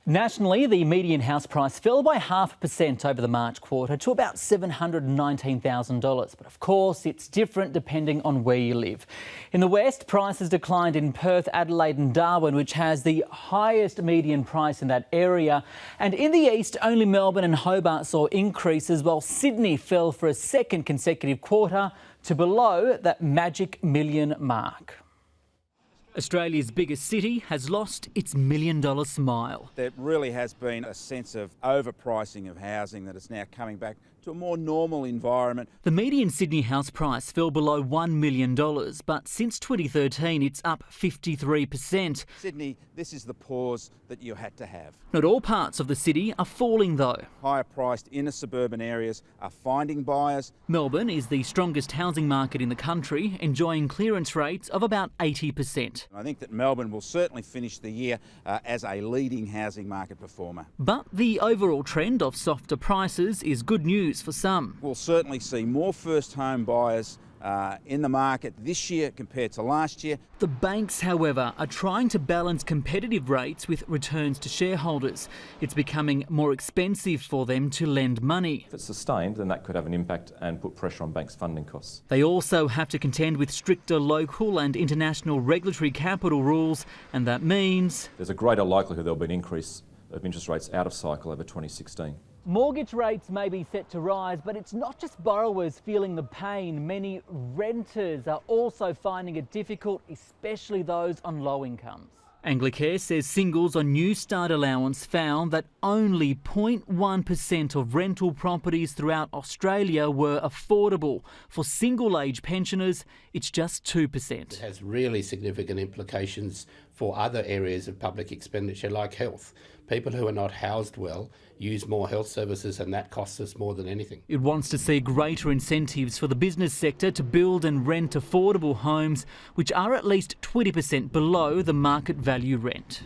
Nationally, the median house price fell by 0.5% over the March quarter to about $719,000. But of course, it's different depending on where you live. In the West, prices declined in Perth, Adelaide and Darwin, which has the highest median price in that area. And in the East, only Melbourne and Hobart saw increases, while Sydney fell for a second consecutive quarter to below that magic million mark. Australia's biggest city has lost its million-dollar smile. There really has been a sense of overpricing of housing that is now coming back to a more normal environment. The median Sydney house price fell below $1 million, but since 2013 it's up 53%. Sydney, this is the pause that you had to have. Not all parts of the city are falling though. Higher priced inner suburban areas are finding buyers. Melbourne is the strongest housing market in the country, enjoying clearance rates of about 80%. I think that Melbourne will certainly finish the year as a leading housing market performer. But the overall trend of softer prices is good news for some. We'll certainly see more first home buyers in the market this year compared to last year. The banks, however, are trying to balance competitive rates with returns to shareholders. It's becoming more expensive for them to lend money. If it's sustained, then that could have an impact and put pressure on banks' funding costs. They also have to contend with stricter local and international regulatory capital rules, and that means there's a greater likelihood there'll be an increase of interest rates out of cycle over 2016. Mortgage rates may be set to rise, but it's not just borrowers feeling the pain. Many renters are also finding it difficult, especially those on low incomes. Anglicare says singles on New Start allowance found that only 0.1% of rental properties throughout Australia were affordable. For single-age pensioners, it's just 2%. It has really significant implications for other areas of public expenditure like health. People who are not housed well use more health services, and that costs us more than anything. It wants to see greater incentives for the business sector to build and rent affordable homes, which are at least 20% below the market value rent.